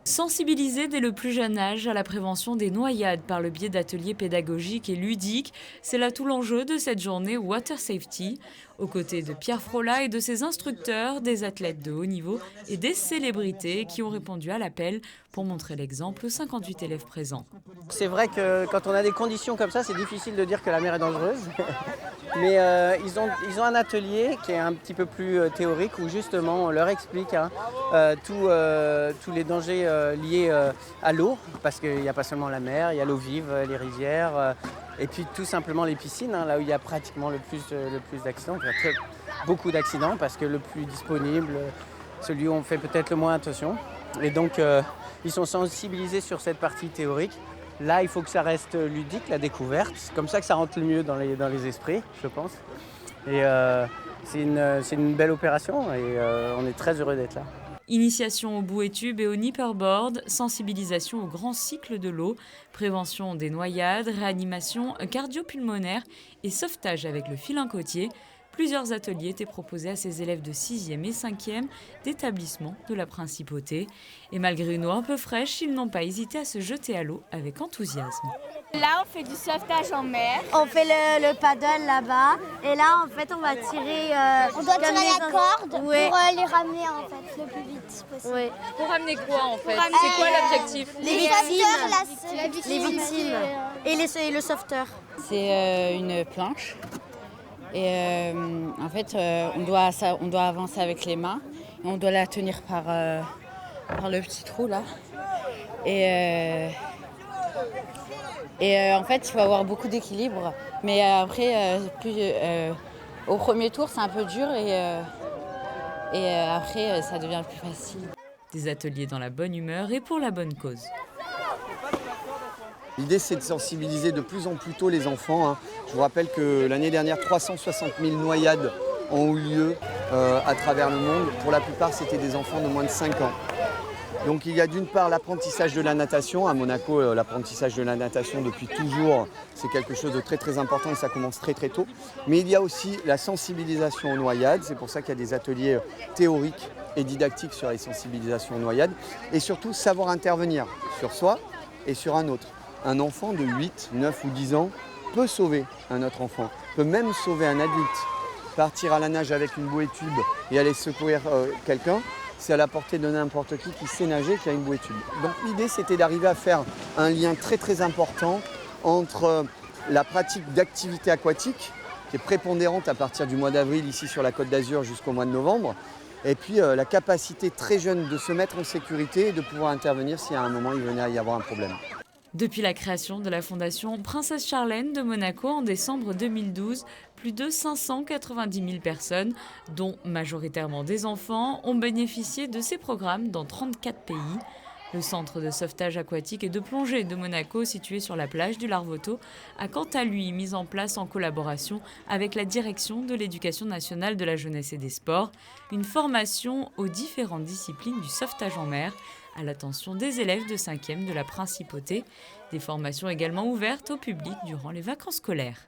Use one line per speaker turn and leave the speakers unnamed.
Sensibiliser dès le plus jeune âge à la prévention des noyades par le biais d'ateliers pédagogiques et ludiques, c'est là tout l'enjeu de cette journée Water Safety. Aux côtés de Pierre Frola et de ses instructeurs, des athlètes de haut niveau et des célébrités qui ont répondu à l'appel pour montrer l'exemple aux 58 élèves présents.
C'est vrai que quand on a des conditions comme ça, c'est difficile de dire que la mer est dangereuse. Mais ils ont un atelier qui est un petit peu plus théorique où justement on leur explique tous les dangers liés à l'eau, parce qu'il n'y a pas seulement la mer, il y a l'eau vive, les rivières, et puis tout simplement les piscines, là où il y a pratiquement le plus d'accidents. Il y a beaucoup d'accidents parce que le plus disponible, celui où on fait peut-être le moins attention. Et donc ils sont sensibilisés sur cette partie théorique. Là, il faut que ça reste ludique, la découverte. C'est comme ça que ça rentre le mieux dans les esprits, je pense. Et c'est une belle opération et on est très heureux d'être là.
Initiation au bouée tube et au nipperboard, sensibilisation au grand cycle de l'eau, prévention des noyades, réanimation cardio-pulmonaire et sauvetage avec le filin côtier. Plusieurs ateliers étaient proposés à ces élèves de 6e et 5e d'établissements de la Principauté. Et malgré une eau un peu fraîche, ils n'ont pas hésité à se jeter à l'eau avec enthousiasme.
Là, on fait du sauvetage en mer.
On fait le paddle là-bas. Et là, en fait, on va tirer...
on doit tirer la corde
ouais.
pour les ramener, en fait, le plus vite possible.
Ouais.
Pour ramener quoi, en fait? C'est quoi l'objectif?
Les victimes. Et le sauveteur.
C'est une planche. Et en fait, on doit avancer avec les mains. Et on doit la tenir par le petit trou, là. Et en fait, il faut avoir beaucoup d'équilibre. Mais après, au premier tour, c'est un peu dur et après, ça devient plus facile.
Des ateliers dans la bonne humeur et pour la bonne cause.
L'idée, c'est de sensibiliser de plus en plus tôt les enfants. Je vous rappelle que l'année dernière, 360 000 noyades ont eu lieu à travers le monde. Pour la plupart, c'était des enfants de moins de 5 ans. Donc il y a d'une part l'apprentissage de la natation. À Monaco, l'apprentissage de la natation depuis toujours, c'est quelque chose de très très important et ça commence très très tôt. Mais il y a aussi la sensibilisation aux noyades. C'est pour ça qu'il y a des ateliers théoriques et didactiques sur les sensibilisations aux noyades. Et surtout savoir intervenir sur soi et sur un autre. Un enfant de 8, 9 ou 10 ans peut sauver un autre enfant, peut même sauver un adulte. Partir à la nage avec une bouée tube et aller secourir quelqu'un, c'est à la portée de n'importe qui sait nager, qui a une bouée tube. Donc l'idée, c'était d'arriver à faire un lien très très important entre la pratique d'activité aquatique, qui est prépondérante à partir du mois d'avril ici sur la Côte d'Azur jusqu'au mois de novembre, et puis la capacité très jeune de se mettre en sécurité et de pouvoir intervenir si à un moment il venait à y avoir un problème.
Depuis la création de la fondation Princesse Charlène de Monaco en décembre 2012, plus de 590 000 personnes, dont majoritairement des enfants, ont bénéficié de ces programmes dans 34 pays. Le centre de sauvetage aquatique et de plongée de Monaco, situé sur la plage du Larvoto, a quant à lui mis en place en collaboration avec la direction de l'Éducation nationale de la jeunesse et des sports, une formation aux différentes disciplines du sauvetage en mer à l'attention des élèves de 5e de la Principauté, des formations également ouvertes au public durant les vacances scolaires.